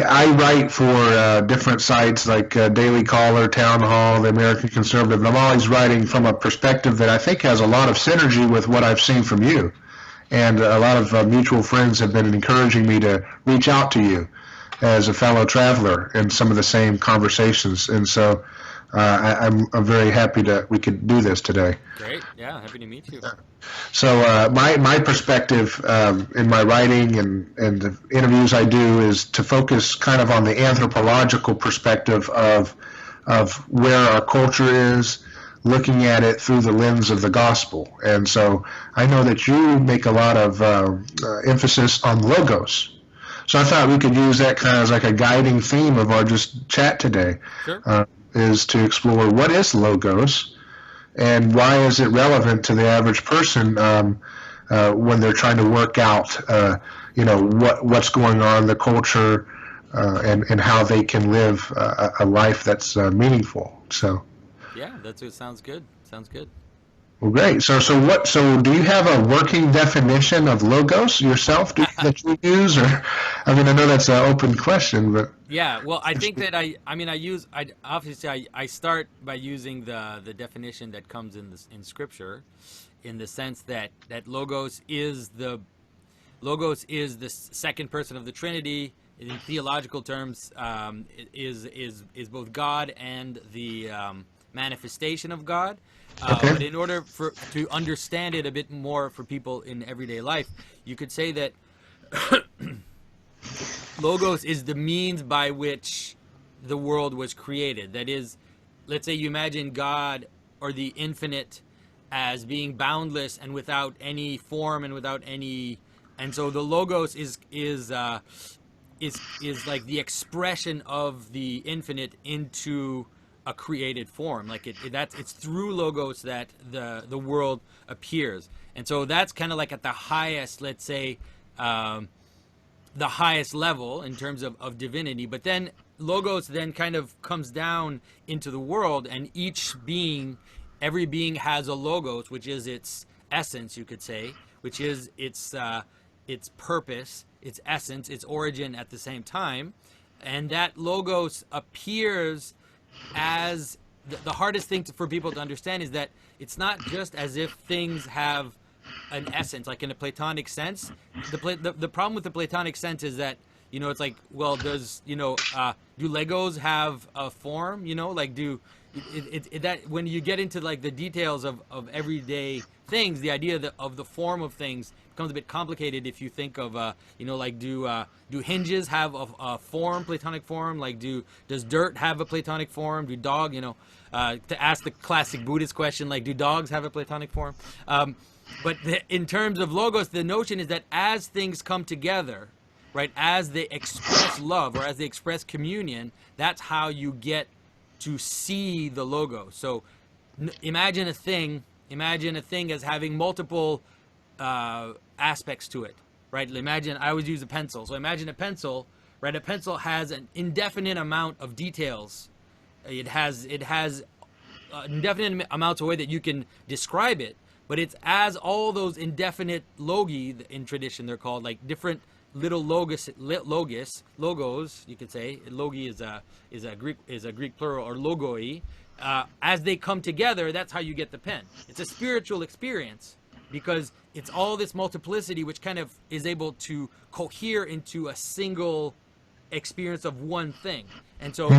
I write for different sites like Daily Caller, Town Hall, the American Conservative, and I'm always writing from a perspective that I think has a lot of synergy with what I've seen from you. And a lot of mutual friends have been encouraging me to reach out to you as a fellow traveler in some of the same conversations. And so I'm very happy that we could do this today. Great. Yeah, happy to meet you. So my perspective in my writing and the interviews I do is to focus kind of on the anthropological perspective of where our culture is, looking at it through the lens of the gospel. And so I know that you make a lot of emphasis on logos. So I thought we could use that kind of as like a guiding theme of our just chat today. Sure. Is to explore what is logos and why is it relevant to the average person when they're trying to work out, what's going on in the culture and how they can live a life that's meaningful. So. Yeah, it sounds good. Sounds good. Well, great. So do you have a working definition of logos yourself that you use, or I mean, I know that's an open question, but yeah. Well, I think that I start by using the definition that comes in Scripture, in the sense that logos is the second person of the Trinity. In theological terms, is both God and the manifestation of God. Okay. But in order to understand it a bit more for people in everyday life, you could say that logos is the means by which the world was created. That is, let's say you imagine God or the infinite as being boundless and without any form and without any, and so the logos is like the expression of the infinite into a created form. Like it's through logos that the world appears. And so that's kind of like at the highest, let's say, the highest level in terms of divinity. But then logos then kind of comes down into the world, and every being has a logos, which is its essence, you could say, which is its purpose, its essence, its origin at the same time. And that logos appears as the hardest thing for people to understand is that it's not just as if things have an essence, like in a Platonic sense. The problem with the Platonic sense is that, it's like, well, does, do Legos have a form? Like that when you get into like the details of everyday things, the idea of the form of things becomes a bit complicated. If you think of like do hinges have a form, Platonic form? Like does dirt have a Platonic form? Do dog, to ask the classic Buddhist question, like do dogs have a Platonic form? But in terms of logos, the notion is that as things come together, right, as they express love or as they express communion, that's how you get to see the logo. So imagine a thing as having multiple aspects to it, right? I always use a pencil. So imagine a pencil, right? A pencil has an indefinite amount of details. It has indefinite amounts of way that you can describe it, but it's as all those indefinite logi, in tradition they're called, like different little logos, you could say. Logi is a Greek plural, or logoi. As they come together, that's how you get the pen. It's a spiritual experience because it's all this multiplicity which kind of is able to cohere into a single experience of one thing. And so,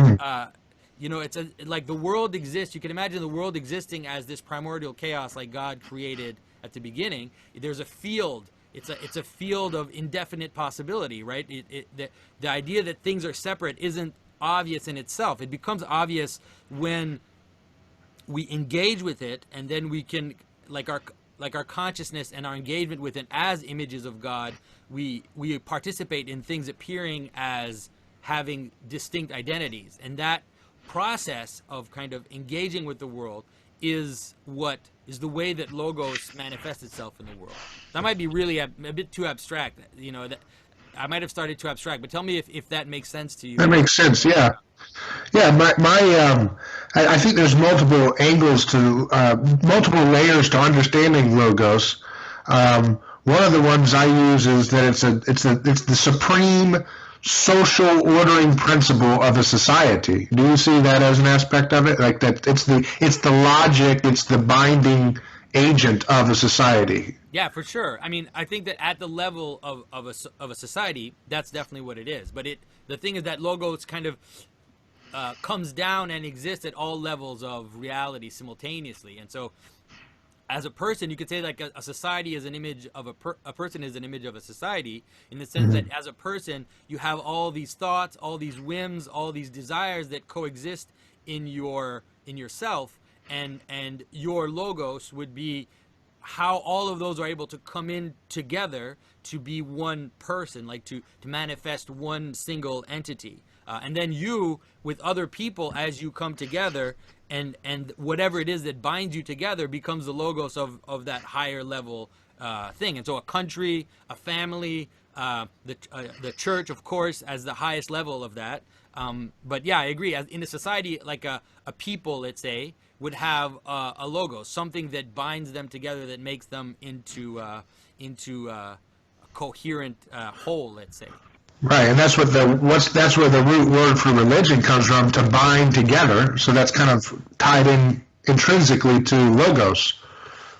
it's like the world exists. You can imagine the world existing as this primordial chaos like God created at the beginning. There's a field. It's a field of indefinite possibility, right? The idea that things are separate isn't obvious in itself. It becomes obvious when we engage with it, and then we can, like our consciousness and our engagement with it as images of God, we participate in things appearing as having distinct identities. And that process of kind of engaging with the world is the way that logos manifests itself in the world. That might be really a bit too abstract, that I might have started too abstract, but tell me if that makes sense to you. That makes sense, yeah. Yeah, I think there's multiple angles to, multiple layers to understanding logos. One of the ones I use is that it's the supreme social ordering principle of a society. Do you see that as an aspect of it? Like that it's the logic, it's the binding agent of a society. Yeah, for sure. I mean, I think that at the level of a society, that's definitely what it is. But the thing is that logos kind of comes down and exists at all levels of reality simultaneously. And so, as a person, you could say like a society is an image of a person is an image of a society, in the sense that as a person, you have all these thoughts, all these whims, all these desires that coexist in yourself, and your logos would be how all of those are able to come in together to be one person, like to manifest one single entity. And then you, with other people, as you come together, and whatever it is that binds you together becomes the logos of that higher level thing. And so a country, a family, the church, of course, as the highest level of that. But yeah, I agree. As in a society, like a people, let's say, would have a logo, something that binds them together, that makes them into a coherent whole, let's say. Right, and that's where the root word for religion comes from, to bind together. So that's kind of tied in intrinsically to logos.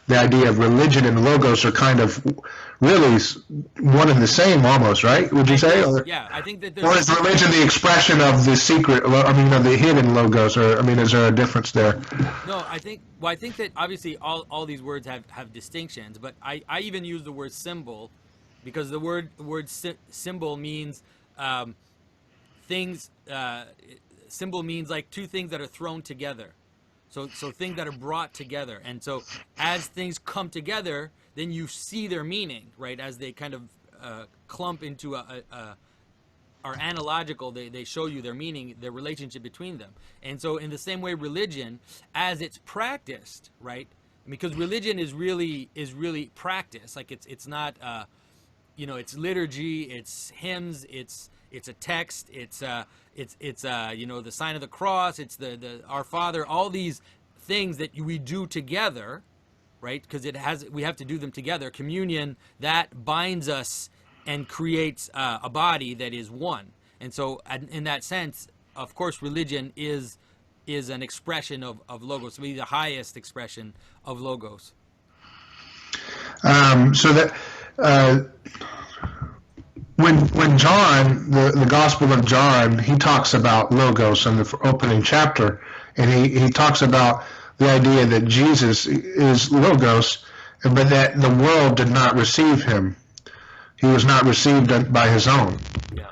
The idea of religion and logos are kind of really one and the same, almost, right? Would you say? Yeah, I think that. Or is religion the expression of the secret? I mean, of the hidden logos? Or I mean, is there a difference there? No, I think that obviously all these words have distinctions, but I even use the word symbol, because the word symbol means things. Symbol means like two things that are thrown together. So things that are brought together. And so as things come together, then you see their meaning, right? As they kind of clump into are analogical, they show you their meaning, their relationship between them. And so in the same way, religion, as it's practiced, right? Because religion is really practice. Like it's not it's liturgy, it's hymns, it's a text, it's the sign of the cross, it's the Our Father, all these things that we do together, right? Because we have to do them together. Communion, that binds us and creates a body that is one. And so in that sense, of course, religion is an expression of logos, to be the highest expression of logos. So that when John, the Gospel of John, he talks about logos in the opening chapter, and he talks about the idea that Jesus is logos, but that the world did not receive him. He was not received by his own. Yeah.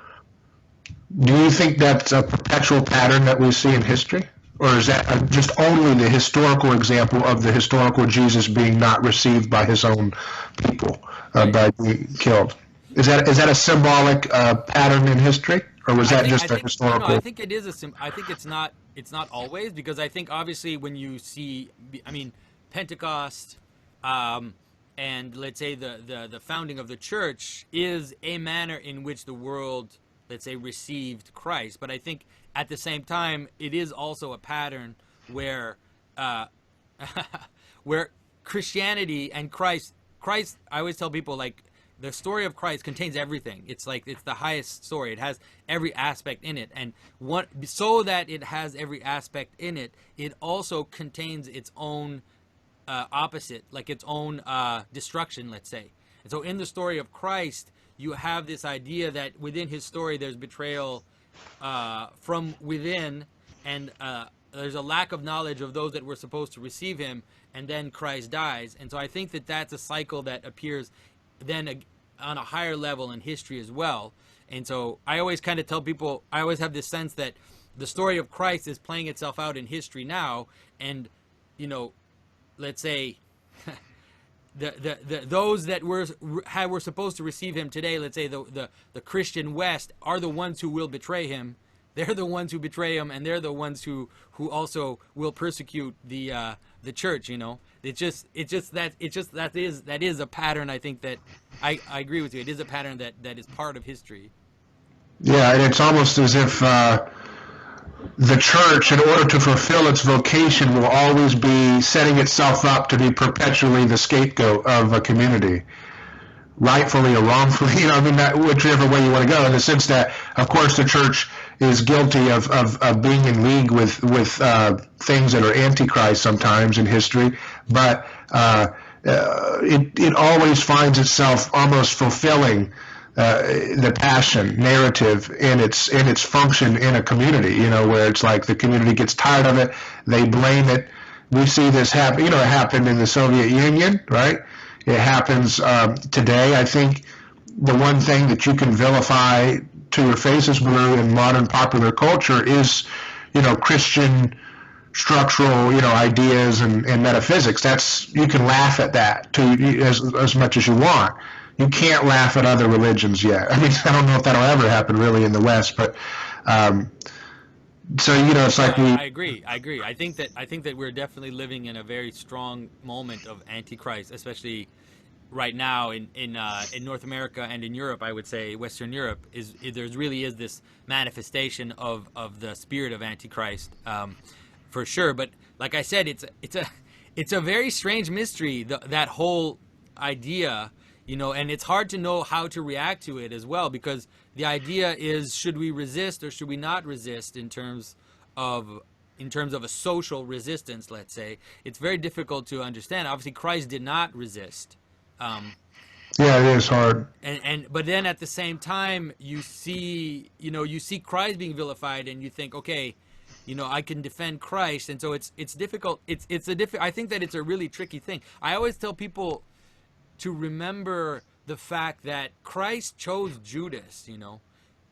Do you think that's a perpetual pattern that we see in history? Or is that just only the historical example of the historical Jesus being not received by his own people, by being killed? Is that a symbolic pattern in history, or was that just a historical? No, I think it is I think it's not always, because I think obviously when you see, I mean, Pentecost, and let's say the founding of the church is a manner in which the world, let's say, received Christ. But I think at the same time, it is also a pattern where where Christianity and Christ, I always tell people, like, the story of Christ contains everything. It's the highest story. It has every aspect in it. And so that it has every aspect in it, it also contains its own opposite, like its own destruction, let's say. And so in the story of Christ, you have this idea that within his story there's betrayal from within, and there's a lack of knowledge of those that were supposed to receive him, and then Christ dies. And so I think that that's a cycle that appears then on a higher level in history as well. And so I always kind of tell people, I always have this sense that the story of Christ is playing itself out in history now, and let's say those that were supposed to receive him today, let's say the Christian West, are the ones who will betray him. They're the ones who betray him, and they're the ones who also will persecute the church. That is a pattern. I think that I agree with you. It is a pattern that is part of history. Yeah, and it's almost as if the church, in order to fulfill its vocation, will always be setting itself up to be perpetually the scapegoat of a community. rightfully or wrongfully, I mean, that, whichever way you want to go, in the sense that, of course, the church is guilty of being in league with things that are antichrist sometimes in history, but it always finds itself almost fulfilling the passion narrative in its function in a community, where it's like the community gets tired of it, they blame it. We see this happen, it happened in the Soviet Union, right? It happens today. I think the one thing that you can vilify to your face is blue in modern popular culture is, Christian structural, ideas and metaphysics. You can laugh at that as much as you want. You can't laugh at other religions yet. I mean, I don't know if that'll ever happen really in the West, but so it's like I agree. I think that we're definitely living in a very strong moment of Antichrist, especially right now in North America and in Europe. I would say Western Europe there really is this manifestation of the spirit of Antichrist, for sure. But like I said, it's a very strange mystery, that whole idea. And it's hard to know how to react to it as well, because the idea is, should we resist or should we not resist in terms of a social resistance, let's say. It's very difficult to understand. Obviously, Christ did not resist. Yeah, it is hard. But then at the same time, you see Christ being vilified, and you think, okay, I can defend Christ, and so it's difficult. I think that it's a really tricky thing. I always tell people to remember the fact that Christ chose Judas.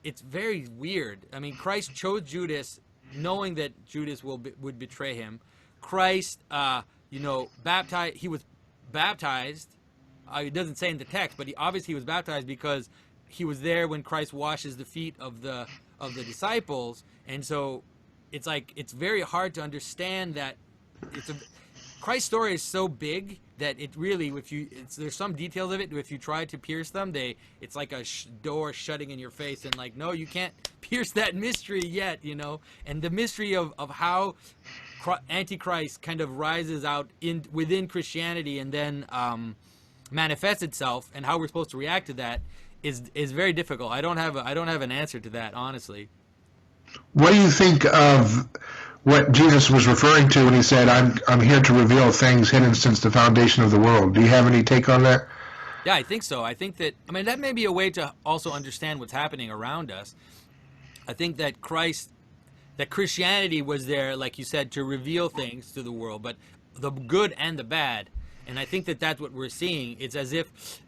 It's very weird. I mean, Christ chose Judas knowing that Judas would betray him. Christ, baptized. He was baptized. It doesn't say in the text, but obviously he was baptized because he was there when Christ washes the feet of the disciples, and so it's very hard to understand that Christ's story is so big that it really, there's some details of it, if you try to pierce them, it's like a door shutting in your face, and like, no, you can't pierce that mystery yet, and the mystery of how Antichrist kind of rises out within Christianity and then manifests itself, and how we're supposed to react to that is very difficult. I don't have an answer to that, honestly. What do you think of what Jesus was referring to when he said, I'm here to reveal things hidden since the foundation of the world? Do you have any take on that? Yeah, I think so. I think that may be a way to also understand what's happening around us. I think that Christianity was there, like you said, to reveal things to the world, but the good and the bad. And I think that that's what we're seeing. It's as if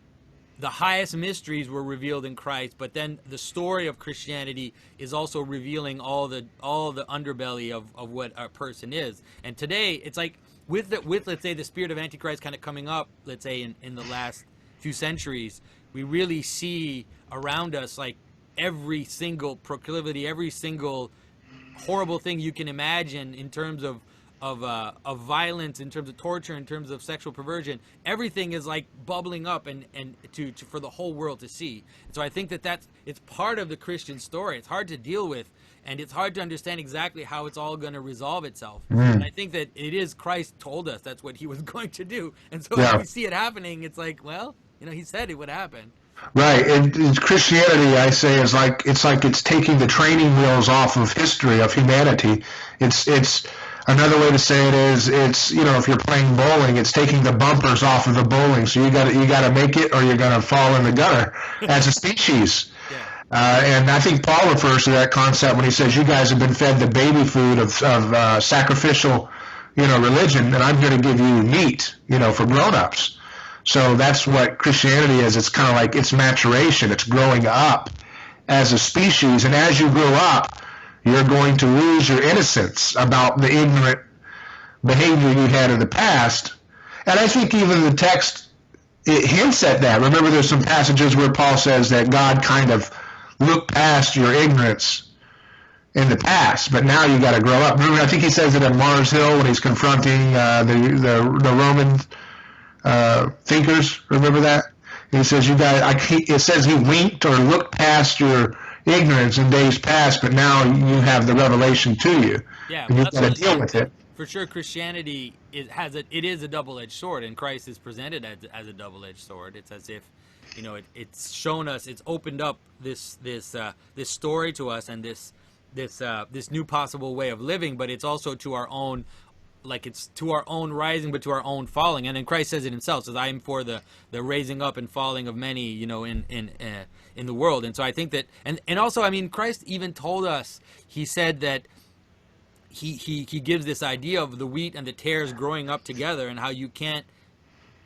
the highest mysteries were revealed in Christ, but then the story of Christianity is also revealing all the underbelly of what a person is. And today, it's like with let's say the spirit of Antichrist kind of coming up, let's say in the last few centuries, we really see around us like every single proclivity, every single horrible thing you can imagine in terms of violence, in terms of torture, in terms of sexual perversion. Everything is like bubbling up and for the whole world to see. So I think that it's part of the Christian story. It's hard to deal with, and it's hard to understand exactly how it's all going to resolve itself. And I think that it is Christ told us that's what he was going to do, and so when we see it happening, it's like, well, he said it would happen. Right, and Christianity, I say, is like it's taking the training wheels off of history, of humanity. It's another way to say it is, it's, if you're playing bowling, it's taking the bumpers off of the bowling. So you got to make it, or you're going to fall in the gutter as a species. Yeah. And I think Paul refers to that concept when he says, you guys have been fed the baby food of sacrificial, religion, and I'm here to give you meat, for grown-ups. So that's what Christianity is. It's kind of like it's maturation. It's growing up as a species. And as you grow up, you're going to lose your innocence about the ignorant behavior you had in the past. And I think even the text, it hints at that. Remember, there's some passages where Paul says that God kind of looked past your ignorance in the past, but now you got to grow up. Remember, I think he says it on Mars Hill when he's confronting the Roman thinkers. Remember that? He says, it says he winked or looked past your ignorance in days past, but now you have the revelation to you. Yeah, and you've got to deal with it. For sure, Christianity is a double-edged sword, and Christ is presented as a double-edged sword. It's as if it's shown us, it's opened up this story to us, and this new possible way of living, but it's also to our own, it's to our own rising, but to our own falling. And then Christ says it himself, says, I am for the raising up and falling of many, in the world. And so I think that, and also, I mean, Christ even told us, he said that he gives this idea of the wheat and the tares growing up together, and how you can't,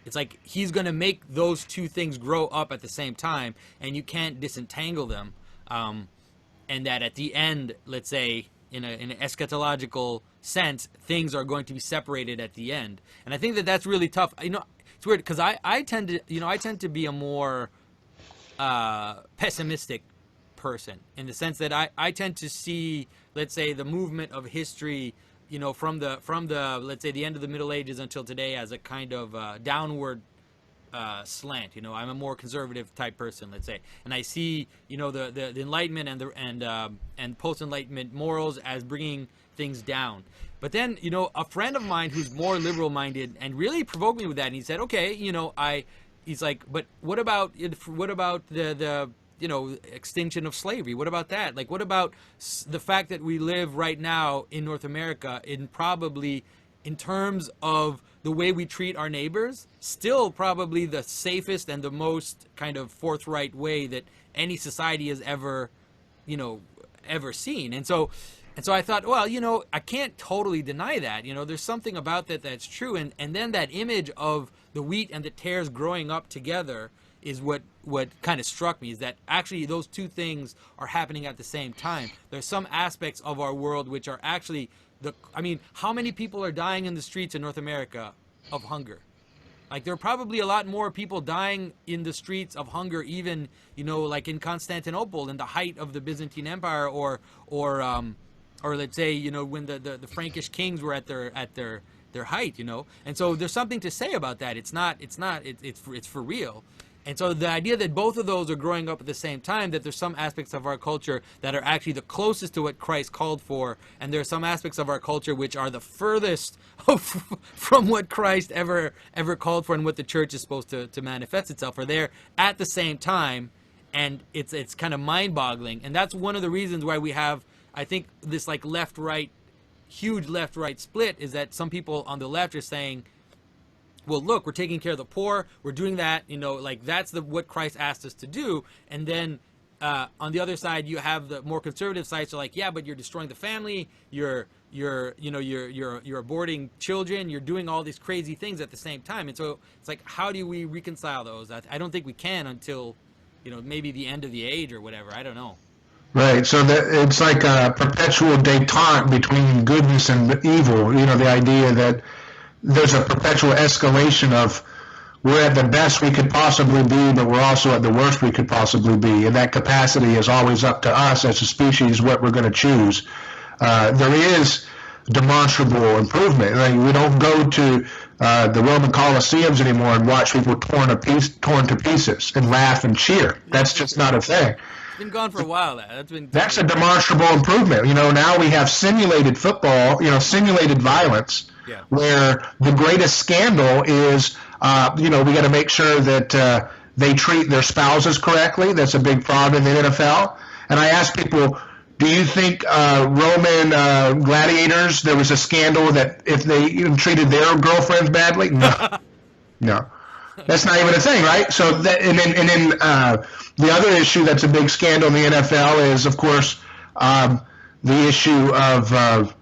it's like he's going to make those two things grow up at the same time, and you can't disentangle them. And that at the end, let's say, in an eschatological sense, things are going to be separated at the end. And I think that that's really tough. It's weird because I tend to be a more pessimistic person, in the sense that I tend to see, let's say, the movement of history, from the let's say the end of the Middle Ages until today, as a kind of downward slant. I'm a more conservative type person, let's say, and I see the Enlightenment and post-Enlightenment morals as bringing things down. But then a friend of mine who's more liberal minded and really provoked me with that, and he said, okay, he's like, but what about the extinction of slavery? What about that? Like, what about the fact that we live right now in North America in terms of the way we treat our neighbors, still probably the safest and the most kind of forthright way that any society has ever seen. And so I thought, well, I can't totally deny that. There's something about that that's true. And then that image of the wheat and the tares growing up together is what kind of struck me, is that actually those two things are happening at the same time. There's some aspects of our world which are actually how many people are dying in the streets in North America of hunger? Like, there are probably a lot more people dying in the streets of hunger, even, like in Constantinople in the height of the Byzantine Empire, or let's say, when the Frankish kings were at their height, And so there's something to say about that. It's for real. And so the idea that both of those are growing up at the same time, that there's some aspects of our culture that are actually the closest to what Christ called for, and there are some aspects of our culture which are the furthest from what Christ ever called for, and what the church is supposed to manifest itself, are there at the same time, and it's kind of mind-boggling. And that's one of the reasons why we have, I think, this like huge left-right split, is that some people on the left are saying, well, look, we're taking care of the poor, we're doing that, that's what Christ asked us to do. And then on the other side, you have the more conservative side, so like, yeah, but you're destroying the family, you're aborting children, you're doing all these crazy things at the same time. And so it's like, how do we reconcile those? I don't think we can until maybe the end of the age or whatever. I don't know. Right. So it's like a perpetual détente between goodness and evil. The idea that there's a perpetual escalation of, we're at the best we could possibly be, but we're also at the worst we could possibly be. And that capacity is always up to us as a species what we're going to choose. There is demonstrable improvement. We don't go to the Roman Colosseums anymore and watch people torn to pieces and laugh and cheer. That's just not a thing. It's been gone for a while. That's a demonstrable improvement. Now we have simulated football, simulated violence. Yeah. Where the greatest scandal is, we got to make sure that they treat their spouses correctly. That's a big problem in the NFL. And I ask people, do you think Roman gladiators, there was a scandal that if they even treated their girlfriends badly? No. No. That's not even a thing, right? So and then the other issue that's a big scandal in the NFL is, of course, the issue of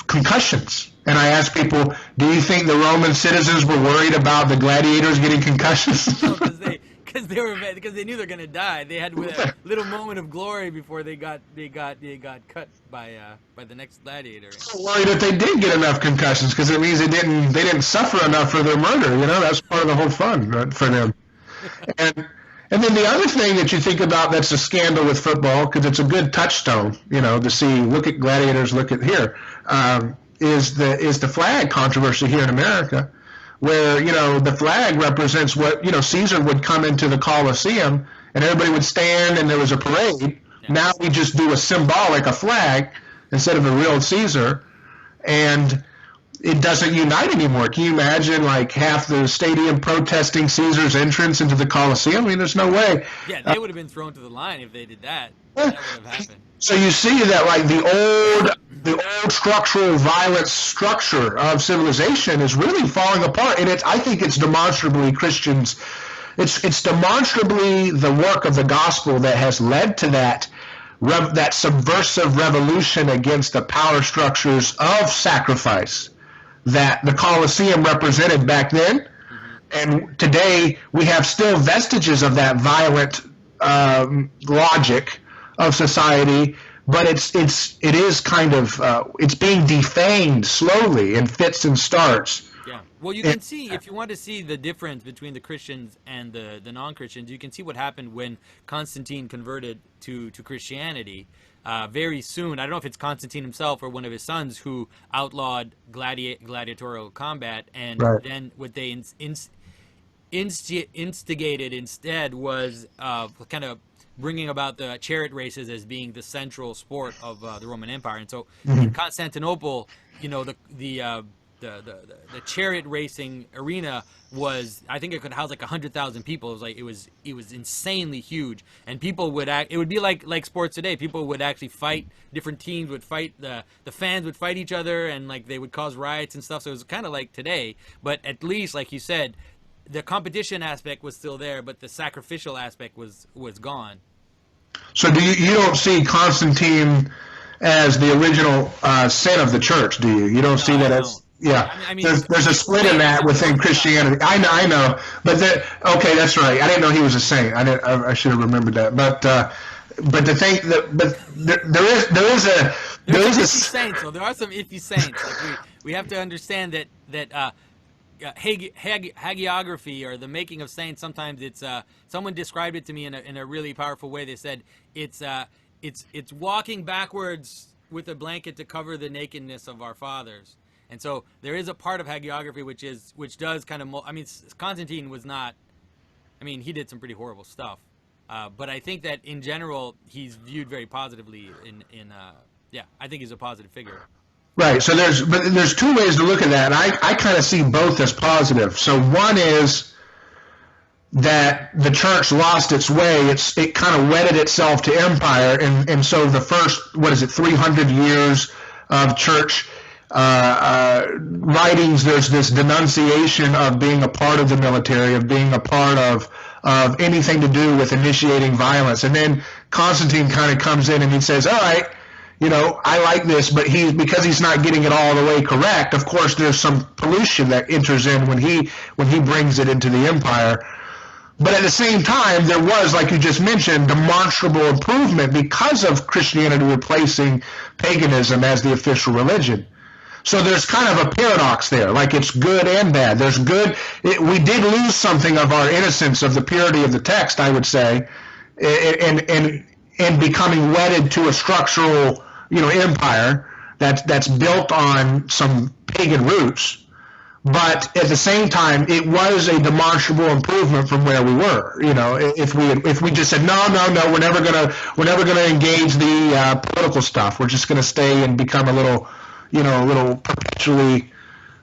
concussions. And I ask people, do you think the Roman citizens were worried about the gladiators getting concussions? No, because they knew they're going to die. They had a little moment of glory before they got cut by the next gladiator. I'm worried that they did get enough concussions, because it means they didn't suffer enough for their murder. That's part of the whole fun, right, for them. And then the other thing that you think about that's a scandal with football, because it's a good touchstone, to see, look at gladiators, look at here, is the flag controversy here in America, where, the flag represents what, Caesar would come into the Colosseum and everybody would stand and there was a parade. Yeah. Now we just do a flag instead of a real Caesar. And, it doesn't unite anymore. Can you imagine like half the stadium protesting Caesar's entrance into the Colosseum? I mean, there's no way. Yeah, they would have been thrown to the line if they did that. Eh, That would have happened. So you see that like the old structural violence structure of civilization is really falling apart, and I think it's demonstrably Christians. It's demonstrably the work of the gospel that has led to that subversive revolution against the power structures of sacrifice that the Colosseum represented back then. Mm-hmm. And today we have still vestiges of that violent logic of society, but it is kind of it's being defanged slowly in fits and starts. Yeah. Well, you can see, if you want to see the difference between the Christians and the non-Christians, you can see what happened when Constantine converted to Christianity. Very soon, I don't know if it's Constantine himself or one of his sons who outlawed gladiatorial combat, and Right. then what they instigated instead was kind of bringing about the chariot races as being the central sport of the Roman Empire. And so in Constantinople, you know, the chariot racing arena was, I think it could house like 100,000 people. It was insanely huge, and people would it would be like sports today. People would actually fight. Different teams would fight. The fans would fight each other, and like they would cause riots and stuff. So it was kind of like today, but at least, like you said, the competition aspect was still there, but the sacrificial aspect was gone. So you don't see Constantine as the original sin of the church, do you? You don't see that as... Yeah, I mean, there's a split in that within Christianity. I know, but okay, that's right. I didn't know he was a saint. I should have remembered that. But the thing that there is a iffy saints. So there are some iffy saints. Like we have to understand that hagiography, or the making of saints, sometimes it's someone described it to me in a really powerful way. They said it's walking backwards with a blanket to cover the nakedness of our fathers. And so there is a part of hagiography which does kind of, I mean, Constantine was not, I mean, he did some pretty horrible stuff, but I think that in general he's viewed very positively I think he's a positive figure. Right. So there's two ways to look at that, and I kind of see both as positive. So one is that the church lost its way. It kind of wedded itself to empire, and so the first 300 years of church writings, there's this denunciation of being a part of the military, of being a part of anything to do with initiating violence. And then Constantine kind of comes in and he says, all right, you know, I like this, but because he's not getting it all the way correct, of course there's some pollution that enters in when he brings it into the empire. But at the same time, there was, like you just mentioned, demonstrable improvement because of Christianity replacing paganism as the official religion. So there's kind of a paradox there, like it's good and bad. There's good. We did lose something of our innocence, of the purity of the text, I would say, and becoming wedded to a structural, empire that's built on some pagan roots. But at the same time, it was a demonstrable improvement from where we were. If we just said no, we're never gonna engage the political stuff. We're just gonna stay and become a little perpetually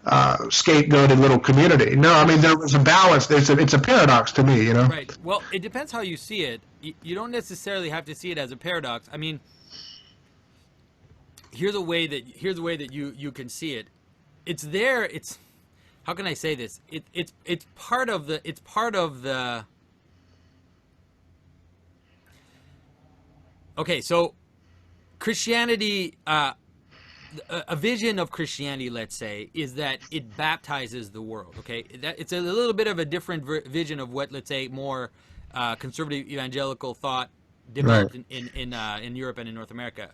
scapegoated little community. No, I mean there was a balance. It's a paradox to me. Right. Well, it depends how you see it. You don't necessarily have to see it as a paradox. I mean, here's a way that you can see it. It's there. It's, how can I say this? It's part of the. Okay, so Christianity, a vision of Christianity, let's say, is that it baptizes the world. Okay, that it's a little bit of a different vision of what, let's say, more conservative evangelical thought developed in Europe and in North America,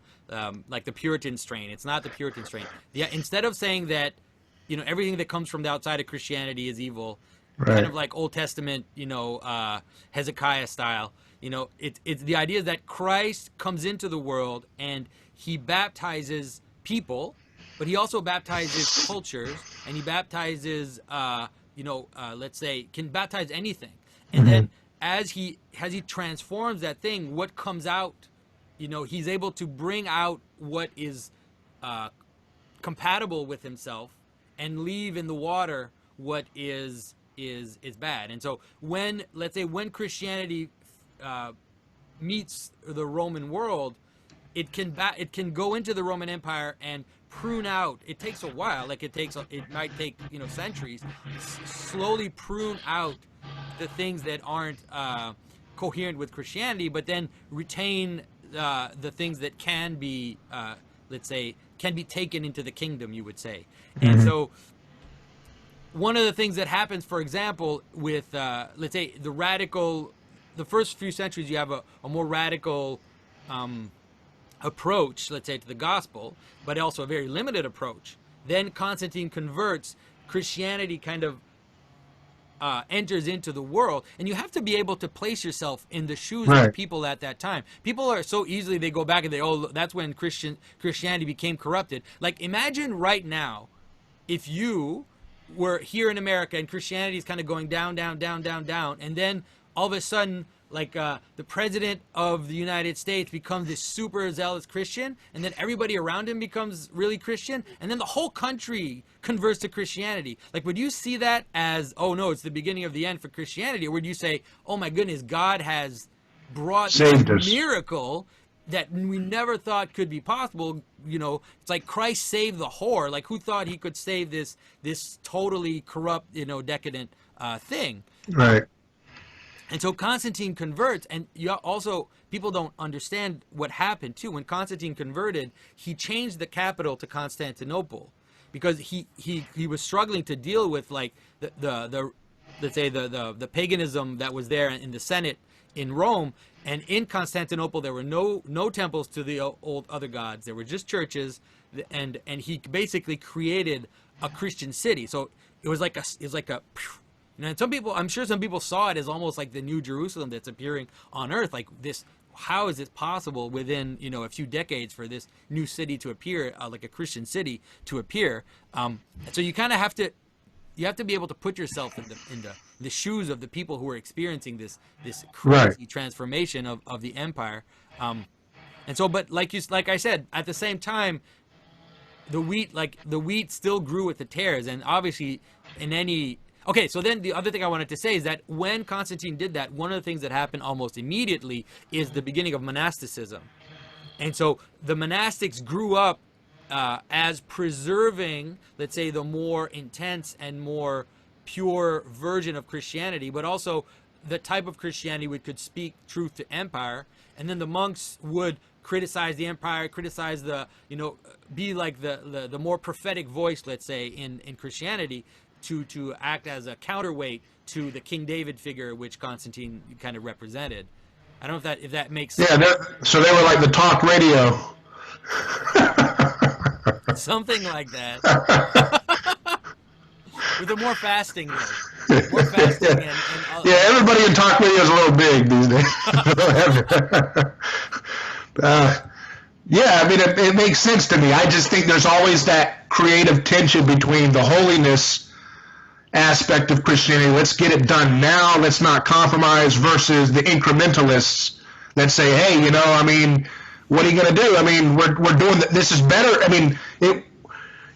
like the Puritan strain. It's not the Puritan strain. Yeah, instead of saying that, everything that comes from the outside of Christianity is evil, kind of like Old Testament, Hezekiah style. It's the idea that Christ comes into the world and he baptizes people, but he also baptizes cultures, and he baptizes, let's say, can baptize anything. And then as he transforms that thing, what comes out, he's able to bring out what is compatible with himself, and leave in the water what is bad. And so when, let's say, when Christianity meets the Roman world, it can go into the Roman Empire and prune out. It takes a while, like it might take centuries. Slowly prune out the things that aren't coherent with Christianity, but then retain the things that can be, let's say, can be taken into the kingdom, you would say. And so one of the things that happens, for example, with let's say the first few centuries, you have a more radical approach, let's say, to the gospel, but also a very limited approach. Then Constantine converts. Christianity kind of enters into the world, and you have to be able to place yourself in the shoes of the people at that time. People are so easily, they go back and that's when Christianity became corrupted. Like, imagine right now if you were here in America and Christianity is kind of going down, down, down, down, down, and then all of a sudden, like, the president of the United States becomes this super zealous Christian, and then everybody around him becomes really Christian, and then the whole country converts to Christianity. Like, would you see that as, oh no, it's the beginning of the end for Christianity? Or would you say, oh my goodness, God has brought this miracle that we never thought could be possible? It's like Christ saved the whore. Like, who thought he could save this totally corrupt, decadent thing? Right. And so Constantine converts, and also people don't understand what happened too. When Constantine converted, he changed the capital to Constantinople because he was struggling to deal with, like, the let's say the paganism that was there in the Senate in Rome. And in Constantinople, there were no temples to the old other gods. There were just churches, and he basically created a Christian city. So it was like a and I'm sure some people saw it as almost like the New Jerusalem that's appearing on earth. Like, this, how is it possible within, a few decades for this new city to appear, like a Christian city to appear? So you kind of have to be able to put yourself in the shoes of the people who are experiencing this crazy transformation of the empire. And so, but like I said, at the same time, the wheat still grew with the tares, and obviously Okay, so then the other thing I wanted to say is that when Constantine did that, one of the things that happened almost immediately is the beginning of monasticism. And so the monastics grew up as preserving, let's say, the more intense and more pure version of Christianity, but also the type of Christianity which could speak truth to empire. And then the monks would criticize the empire, criticize be like the more prophetic voice, let's say, in Christianity, to act as a counterweight to the King David figure which Constantine kind of represented. I don't know if that makes sense. Yeah, so they were like the talk radio. Something like that. With a more fasting though. More fasting and everybody in talk radio is a little big these days. I mean, it makes sense to me. I just think there's always that creative tension between the holiness aspect of Christianity, let's get it done now, let's not compromise, versus the incrementalists that say, hey, I mean, what are you going to do? I mean, we're doing this is better. I mean,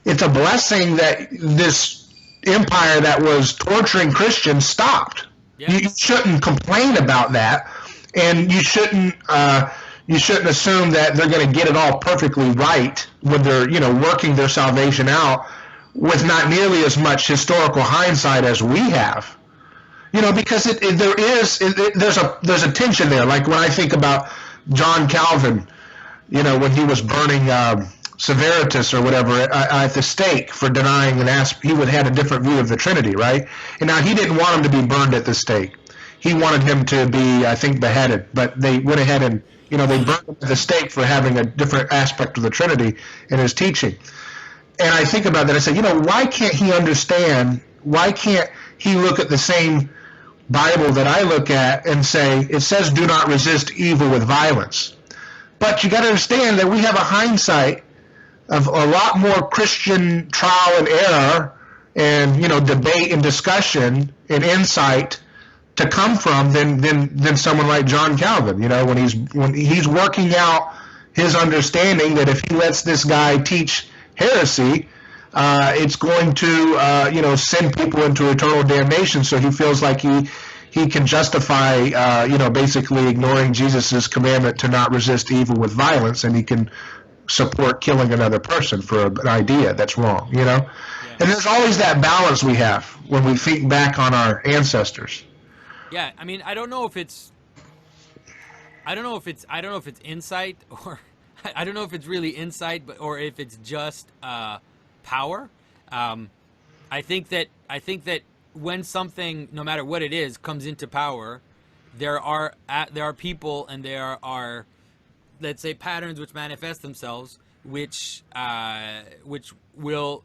it's a blessing that this empire that was torturing Christians stopped. Yeah. You shouldn't complain about that, and you shouldn't assume that they're going to get it all perfectly right when they're working their salvation out with not nearly as much historical hindsight as we have, because there's a tension there. Like when I think about John Calvin, when he was burning Severitus or whatever at the stake for denying he had a different view of the Trinity, right? And now he didn't want him to be burned at the stake. He wanted him to be, I think, beheaded, but they went ahead and they burned him at the stake for having a different aspect of the Trinity in his teaching. And I think about that. I say, why can't he understand? Why can't he look at the same Bible that I look at and say, it says, do not resist evil with violence. But you got to understand that we have a hindsight of a lot more Christian trial and error and, debate and discussion and insight to come from than someone like John Calvin, when he's working out his understanding that if he lets this guy teach heresy, it's going to, send people into eternal damnation. So he feels like he can justify, basically ignoring Jesus's commandment to not resist evil with violence, and he can support killing another person for an idea that's wrong, Yeah. And there's always that balance we have when we think back on our ancestors. Yeah, I mean, I don't know if it's insight, or I don't know if it's really insight, or if it's just power. I think that when something, no matter what it is, comes into power, there are people, and there are, let's say, patterns which manifest themselves, which will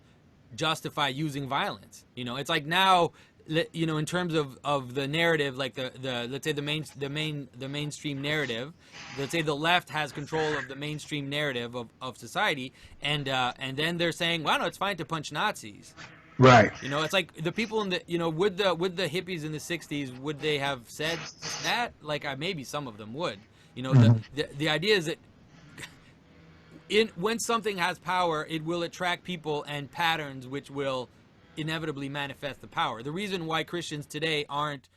justify using violence. It's like now, in terms of the narrative, like the let's say the mainstream narrative, let's say the left has control of the mainstream narrative of society, and then they're saying, well, no, it's fine to punch Nazis. Right. It's like the people in the, would the hippies in the 60s, would they have said that? Like, maybe some of them would. The idea is that when something has power, it will attract people and patterns which will inevitably manifest the power. The reason why Christians today aren't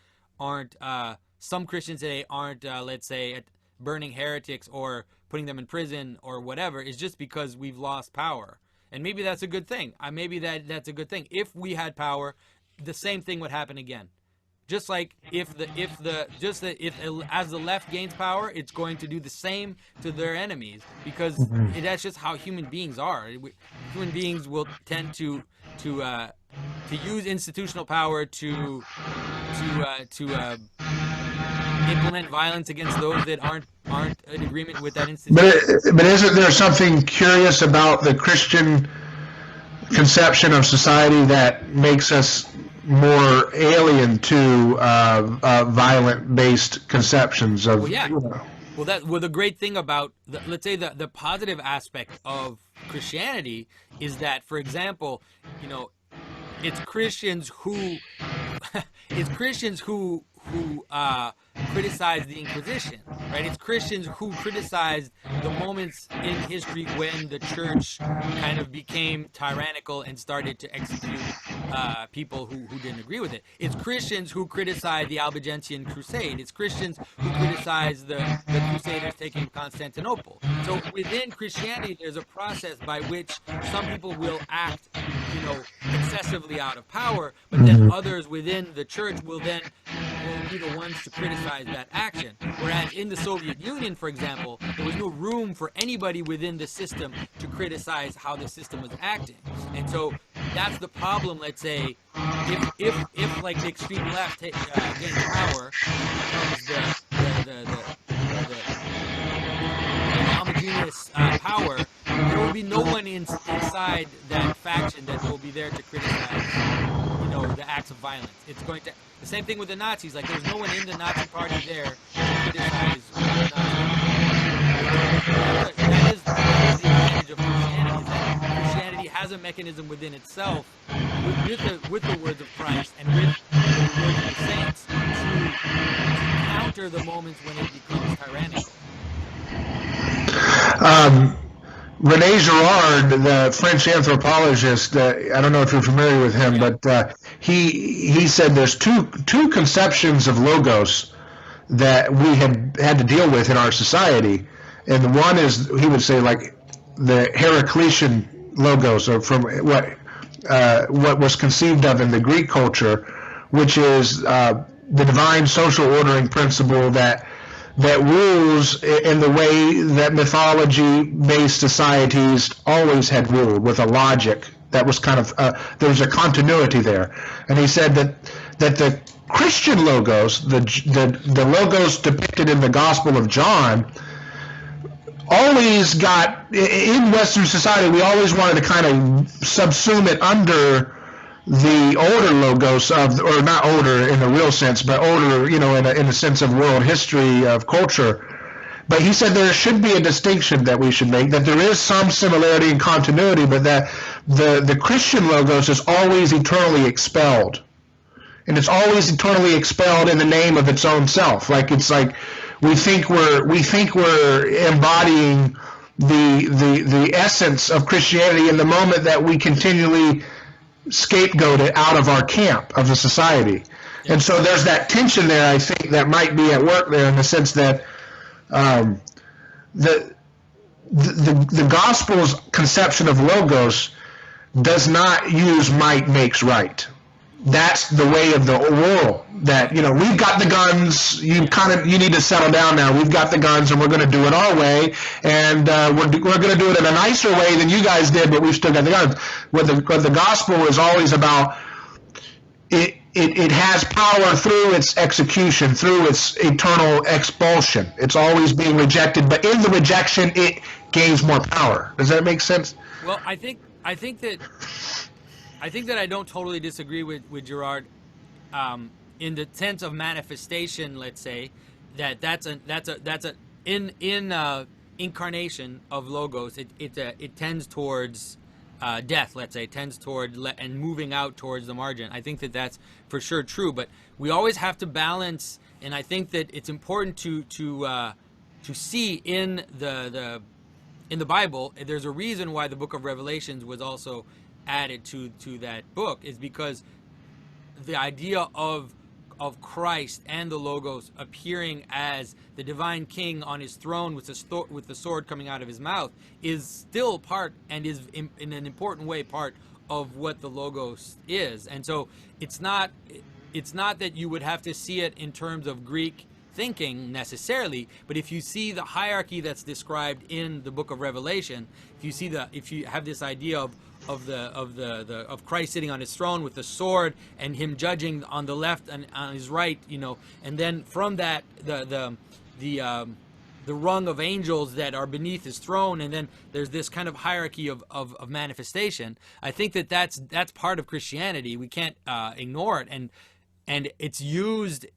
some Christians today aren't, let's say, burning heretics or putting them in prison or whatever, is just because we've lost power. And maybe that's a good thing. Maybe that's a good thing. If we had power, the same thing would happen again. Just like as the left gains power, it's going to do the same to their enemies, because that's just how human beings are. Human beings will tend to use institutional power to implement violence against those that aren't in agreement with that institution. But isn't there something curious about the Christian conception of society that makes us more alien to violent-based conceptions of? Well, yeah. Well, the great thing about, let's say, the positive aspect of Christianity is that, for example, it's Christians who criticize the Inquisition, right? It's Christians who criticize the moments in history when the church kind of became tyrannical and started to execute people who didn't agree with it. It's Christians who criticize the Albigensian Crusade. It's Christians who criticize the Crusaders taking Constantinople. So within Christianity, there's a process by which some people will act, excessively out of power, but then others within the church will be the ones to criticize that action. Whereas in the Soviet Union, for example, there was no room for anybody within the system to criticize how the system was acting. And so that's the problem, let's say, if like the extreme left gains power, becomes the homogeneous power, there will be no one inside that faction that will be there to criticize, the acts of violence. It's going to, the same thing with the Nazis. Like, there's no one in the Nazi party there to criticize the Nazis. That is the advantage of Christianity. That Christianity has a mechanism within itself, with the words of Christ and with the words of the saints, to counter the moments when it becomes tyrannical. René Girard, the French anthropologist, I don't know if you're familiar with him, but he said there's two conceptions of logos that we had to deal with in our society, and one is, he would say, like the Heraclitean logos, or from what was conceived of in the Greek culture, which is the divine social ordering principle that rules in the way that mythology-based societies always had ruled, with a logic that was kind of, there was a continuity there. And he said that the Christian logos, the logos depicted in the Gospel of John, always got, in Western society, we always wanted to kind of subsume it under the older logos of, or not older in the real sense, but older, in the sense of world history, of culture. But he said there should be a distinction that we should make, that there is some similarity and continuity, but that the Christian logos is always eternally expelled. And it's always eternally expelled in the name of its own self. Like, it's like we think we're embodying the essence of Christianity in the moment that we continually scapegoat it out of our camp of the society. And so there's that tension there, I think, that might be at work there, in the sense that the gospel's conception of logos does not use might makes right. That's the way of the world. That, we've got the guns. You need to settle down now. We've got the guns, and we're going to do it our way, and we're going to do it in a nicer way than you guys did, but we've still got the guns. What the gospel is always about, it has power through its execution, through its eternal expulsion. It's always being rejected, but in the rejection, it gains more power. Does that make sense? Well, I think that I don't totally disagree with Gerard, in the sense of manifestation. Let's say that's incarnation of logos. It tends towards death. Let's say it tends toward and moving out towards the margin. I think that that's for sure true, but we always have to balance. And I think that it's important to see in the Bible. There's a reason why the book of Revelations was also added to that book, is because the idea of Christ and the Logos appearing as the divine king on his throne with the sword coming out of his mouth is still part, and is in an important way part of what the Logos is. And so it's not that you would have to see it in terms of Greek thinking necessarily, but if you see the hierarchy that's described in the book of Revelation, if you have this idea of Christ sitting on his throne with the sword, and him judging on the left and on his right, and then from that the rung of angels that are beneath his throne, and then there's this kind of hierarchy of manifestation. I think that's part of Christianity. We can't ignore it, and it's used.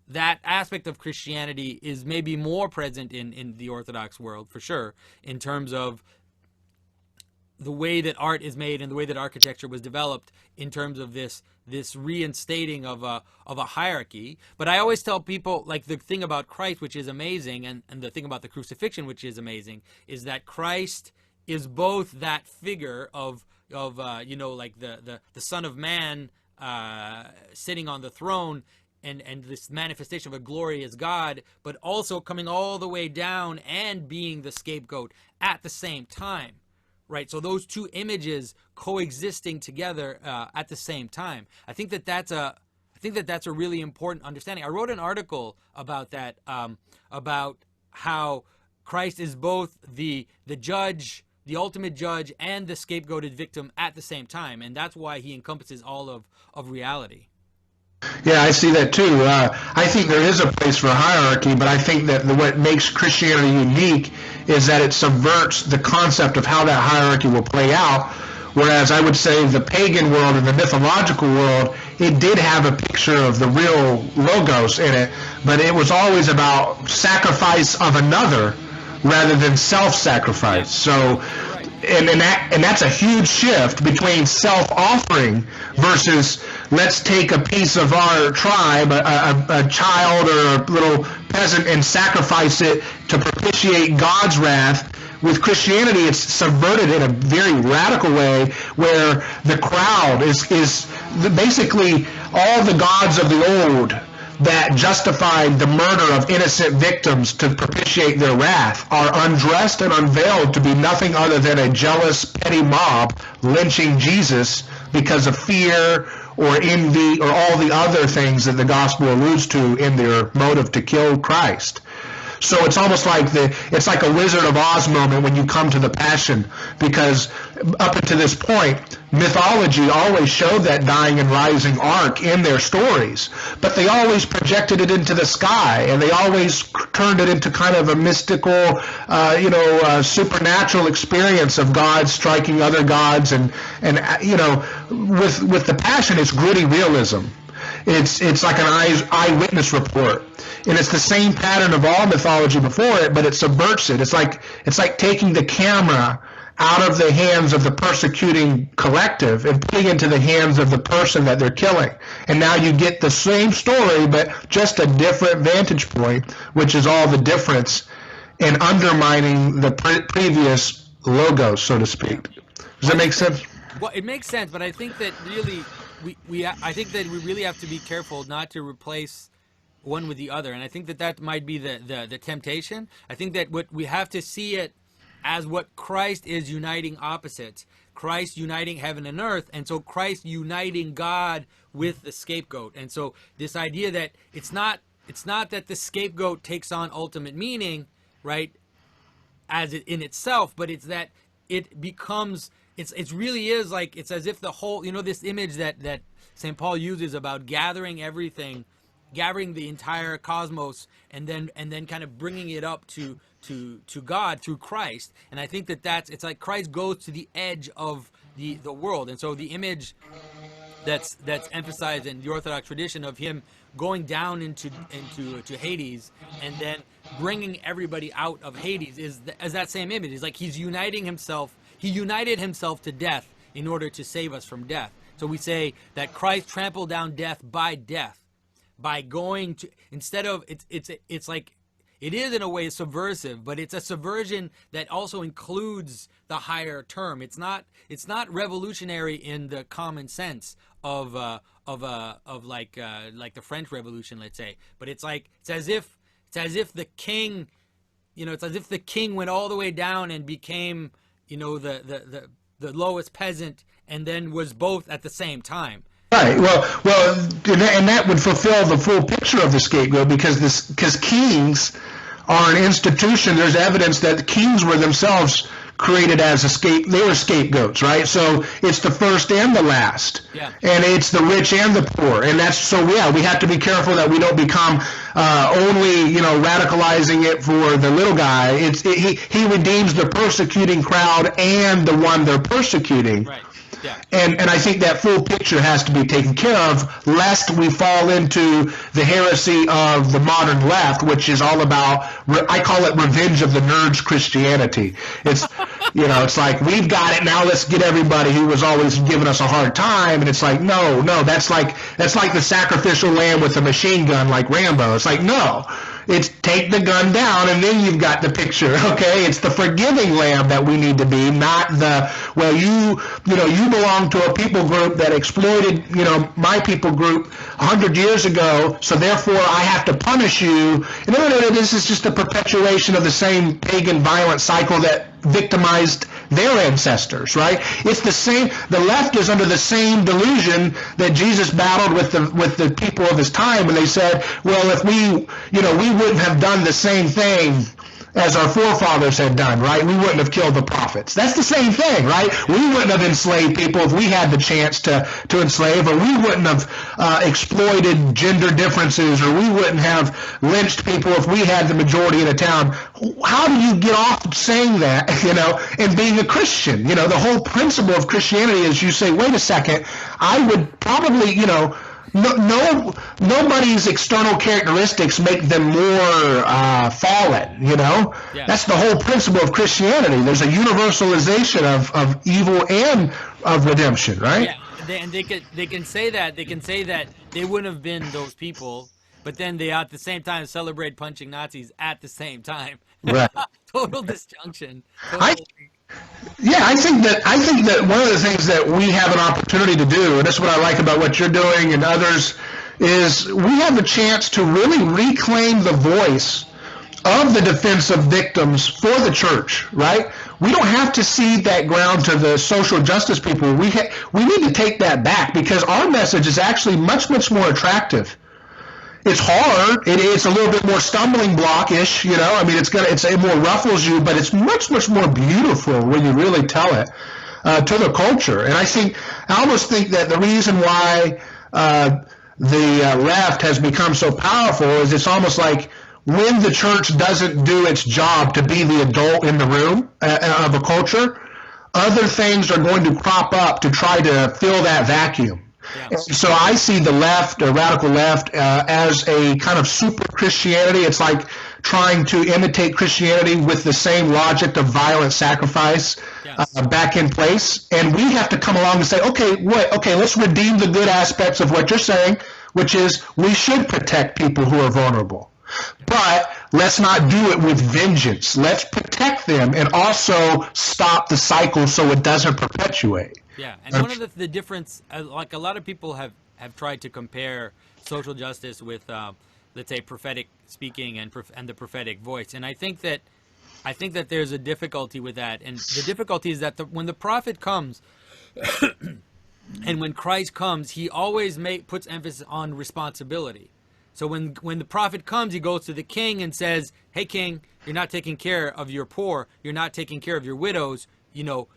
That aspect of Christianity is maybe more present in the Orthodox world, for sure, in terms of the way that art is made and the way that architecture was developed, in terms of this reinstating of a hierarchy. But I always tell people, like, the thing about Christ, which is amazing, and the thing about the crucifixion, which is amazing, is that Christ is both that figure of like the Son of Man sitting on the throne, and this manifestation of a glorious God, but also coming all the way down and being the scapegoat at the same time, right? So those two images coexisting together at the same time. I think that's a really important understanding. I wrote an article about that, about how Christ is both the judge, the ultimate judge, and the scapegoated victim at the same time, and that's why he encompasses all of reality. Yeah, I see that too. I think there is a place for hierarchy, but I think that what makes Christianity unique is that it subverts the concept of how that hierarchy will play out. Whereas I would say the pagan world and the mythological world, it did have a picture of the real logos in it, but it was always about sacrifice of another rather than self-sacrifice. So, and that's a huge shift between self-offering versus let's take a piece of our tribe, a child or a little peasant, and sacrifice it to propitiate God's wrath. With Christianity, it's subverted in a very radical way, where the crowd is basically all the gods of the old that justified the murder of innocent victims to propitiate their wrath are undressed and unveiled to be nothing other than a jealous, petty mob lynching Jesus because of fear or envy or all the other things that the gospel alludes to in their motive to kill Christ. So it's almost like it's like a Wizard of Oz moment when you come to the Passion, because up until this point, mythology always showed that dying and rising arc in their stories, but they always projected it into the sky, and they always turned it into kind of a mystical, supernatural experience of gods striking other gods, and with the Passion, it's gritty realism. It's like an eyewitness report, and it's the same pattern of all mythology before it, but it subverts it. It's like taking the camera out of the hands of the persecuting collective and putting it into the hands of the person that they're killing. And now you get the same story, but just a different vantage point, which is all the difference and undermining the previous logos, so to speak. Does that make sense? Well, it makes sense, but I think that really I think that we really have to be careful not to replace one with the other, and I think that might be the temptation. I think that what we have to see it as what Christ is uniting opposites. Christ uniting heaven and earth, and so Christ uniting God with the scapegoat. And so this idea that it's not that the scapegoat takes on ultimate meaning, right, as it in itself, but it's that it becomes it really is like it's as if the whole, this image that St. Paul uses about gathering everything, gathering the entire cosmos, and then kind of bringing it up to God through Christ. And I think it's like Christ goes to the edge of the world. And so the image that's emphasized in the Orthodox tradition of him going down into Hades and then bringing everybody out of Hades is that same image. It's like he's uniting himself. He united himself to death in order to save us from death. So we say that Christ trampled down death by going to, instead of, it's like, it is in a way subversive, but it's a subversion that also includes the higher term. It's not revolutionary in the common sense of like the French Revolution, let's say. But it's as if the king, it's as if the king went all the way down and became, the lowest peasant, and then was both at the same time. Right. Well, and that would fulfill the full picture of the scapegoat, because kings are an institution. There's evidence that the kings were themselves created as they were scapegoats, right? So it's the first and the last, and it's the rich and the poor, and we have to be careful that we don't become only radicalizing it for the little guy. He redeems the persecuting crowd and the one they're persecuting. Right. Yeah. And I think that full picture has to be taken care of, lest we fall into the heresy of the modern left, which is all about, I call it revenge of the nerds Christianity. It's, it's like, we've got it, now let's get everybody who was always giving us a hard time. And it's like, no, that's like the sacrificial lamb with a machine gun like Rambo. It's like, no. It's take the gun down, and then you've got the picture, okay? It's the forgiving lamb that we need to be, not the, you belong to a people group that exploited, my people group 100 years ago, so therefore I have to punish you. No, this is just a perpetuation of the same pagan violent cycle that victimized their ancestors, right? It's the same. The left is under the same delusion that Jesus battled with the people of his time when they said, well, if we wouldn't have done the same thing as our forefathers had done, right? We wouldn't have killed the prophets. That's the same thing, right? We wouldn't have enslaved people if we had the chance to enslave, or we wouldn't have exploited gender differences, or we wouldn't have lynched people if we had the majority in a town. How do you get off saying that, and being a Christian? The whole principle of Christianity is you say, wait a second, I would probably, nobody's external characteristics make them more fallen, Yeah. That's the whole principle of Christianity. There's a universalization of evil and of redemption, right? Yeah, they can say that. They can say that they wouldn't have been those people, but then they at the same time celebrate punching Nazis at the same time. Right. Total disjunction. I think that one of the things that we have an opportunity to do, and that's what I like about what you're doing and others, is we have a chance to really reclaim the voice of the defense of victims for the church, right? We don't have to cede that ground to the social justice people. We need to take that back, because our message is actually much, much more attractive. It's hard. It's a little bit more stumbling block-ish, I mean, it more ruffles you, but it's much, much more beautiful when you really tell it to the culture. And I almost think that the reason why the left has become so powerful is it's almost like when the church doesn't do its job to be the adult in the room of a culture, other things are going to crop up to try to fill that vacuum. Yeah. So I see the left, or radical left, as a kind of super Christianity. It's like trying to imitate Christianity with the same logic of violent sacrifice back in place. And we have to come along and say, okay, let's redeem the good aspects of what you're saying, which is we should protect people who are vulnerable. But let's not do it with vengeance. Let's protect them and also stop the cycle so it doesn't perpetuate. Yeah, and one of the difference, like a lot of people have tried to compare social justice with, let's say, prophetic speaking and the prophetic voice, and I think that there's a difficulty with that, and the difficulty is that when the prophet comes, and when Christ comes, he always puts emphasis on responsibility. So when the prophet comes, he goes to the king and says, "Hey, king, you're not taking care of your poor. You're not taking care of your widows.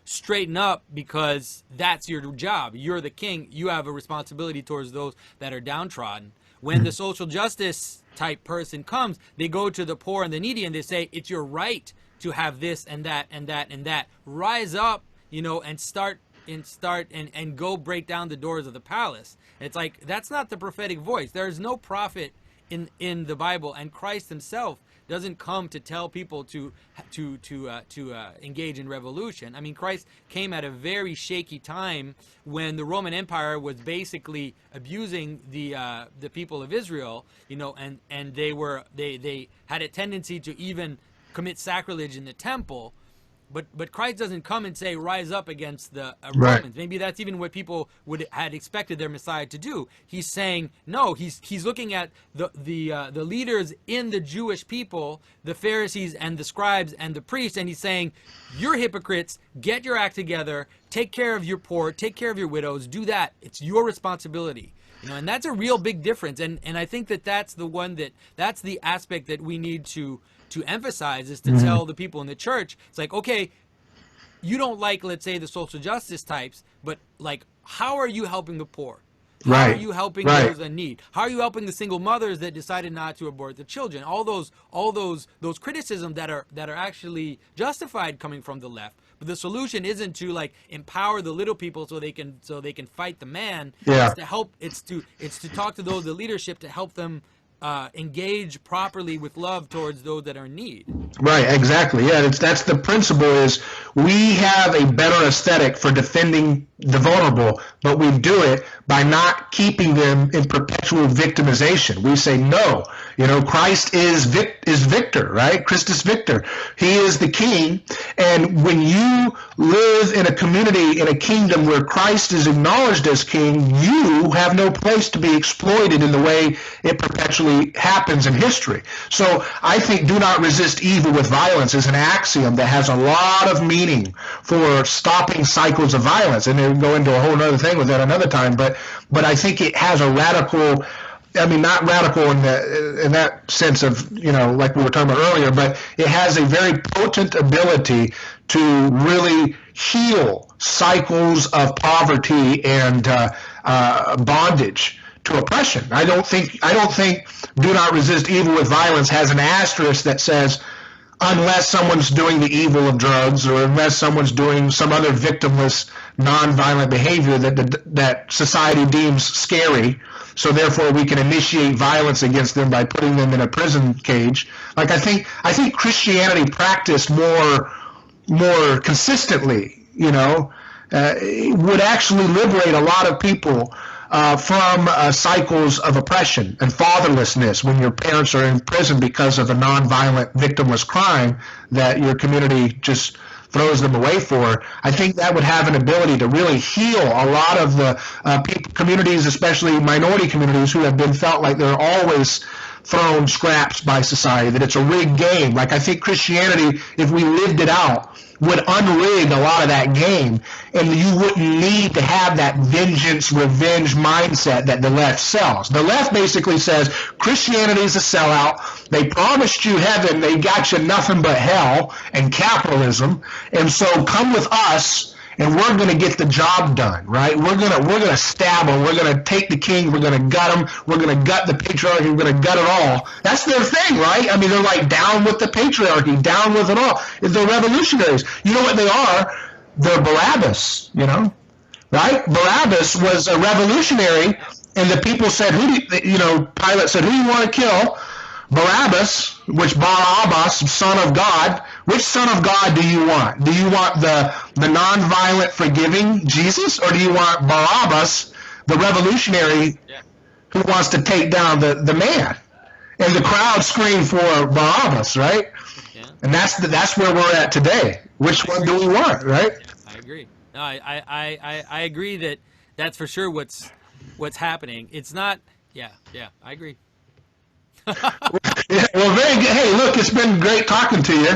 Straighten up, because that's your job. You're the king. You have a responsibility towards those that are downtrodden." When the social justice type person comes, they go to the poor and the needy and they say, "It's your right to have this and that and that and that. Rise up, and start and go break down the doors of the palace." And it's like, that's not the prophetic voice. There is no prophet in the Bible, and Christ himself doesn't come to tell people to engage in revolution. I mean, Christ came at a very shaky time when the Roman Empire was basically abusing the people of Israel, and they had a tendency to even commit sacrilege in the temple. But Christ doesn't come and say, "Rise up against the Romans." Right. Maybe that's even what people had expected their Messiah to do. He's saying no. He's looking at the leaders in the Jewish people, the Pharisees and the scribes and the priests, and he's saying, "You're hypocrites. Get your act together. Take care of your poor. Take care of your widows. Do that. It's your responsibility." And that's a real big difference. And I think that's the aspect that we need to emphasize, is to tell the people in the church, it's like, okay, you don't like, let's say, the social justice types, but like, how are you helping the poor? How are you helping those in need? How are you helping the single mothers that decided not to abort the children? All those criticisms that are actually justified coming from the left. But the solution isn't to like empower the little people so they can fight the man. Yeah. It's to help. It's to talk to those in leadership to help them engage properly with love towards those that are in need. Right, exactly. Yeah, that's the principle, is we have a better aesthetic for defending the vulnerable, but we do it by not keeping them in perpetual victimization. We say, no, Christ is victor, right? Christus victor. He is the king. And when you live in a community, in a kingdom where Christ is acknowledged as king, you have no place to be exploited in the way it perpetually happens in history. So I think do not resist evil with violence is an axiom that has a lot of meaning for stopping cycles of violence. And we'll go into a whole other thing with that another time, but I think it has a radical, not radical in that sense of, like we were talking about earlier, but it has a very potent ability to really heal cycles of poverty and bondage to oppression. I don't think do not resist evil with violence has an asterisk that says, unless someone's doing the evil of drugs, or unless someone's doing some other victimless, nonviolent behavior that society deems scary, so therefore we can initiate violence against them by putting them in a prison cage. Like I think Christianity practiced more consistently, would actually liberate a lot of people from cycles of oppression and fatherlessness when your parents are in prison because of a nonviolent, victimless crime that your community just throws them away for. I think that would have an ability to really heal a lot of the communities, especially minority communities, who have been felt like they're always thrown scraps by society, that it's a rigged game. Like I think Christianity, if we lived it out, would unrig a lot of that game, and you wouldn't need to have that vengeance, revenge mindset that the left sells. The left basically says Christianity is a sellout. They promised you heaven, they got you nothing but hell and capitalism, and so come with us and we're going to get the job done, right? We're going to stab them. We're going to take the king. We're going to gut them. We're going to gut the patriarchy. We're going to gut it all. That's their thing, right? I mean, they're like down with the patriarchy, down with it all. They're revolutionaries. You know what they are? They're Barabbas, right? Barabbas was a revolutionary, and the people said, Pilate said, who do you want to kill? Barabbas, which Barabbas, son of God. Which son of God do you want? Do you want the nonviolent, forgiving Jesus, or do you want Barabbas, the revolutionary who wants to take down the man? and the crowd screamed for Barabbas, right? Yeah. And that's where we're at today. Which one do we want, right? I agree. No, I agree that that's for sure what's happening. It's not. Yeah, I agree. Yeah, well, very good. Hey, look, it's been great talking to you.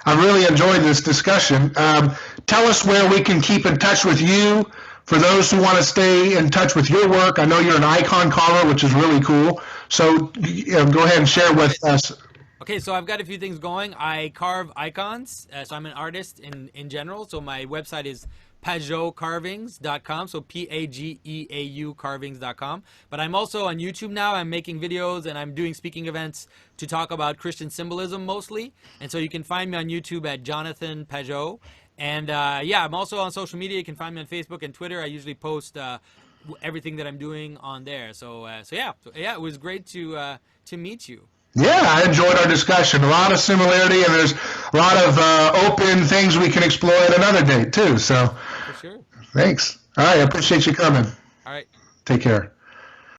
I really enjoyed this discussion. Tell us where we can keep in touch with you. For those who want to stay in touch with your work, I know you're an icon carver, which is really cool. So go ahead and share with us. Okay, so I've got a few things going. I carve icons, so I'm an artist in general. So my website is PageauCarvings.com, so Pageau carvings.com. But I'm also on YouTube now. I'm making videos and I'm doing speaking events to talk about Christian symbolism mostly. And so you can find me on YouTube at Jonathan Pageau. And yeah, I'm also on social media. You can find me on Facebook and Twitter. I usually post everything that I'm doing on there. So yeah, it was great to meet you. Yeah, I enjoyed our discussion. A lot of similarity, and there's a lot of open things we can explore at another date, too. So, For sure. Thanks. All right, I appreciate you coming. All right. Take care.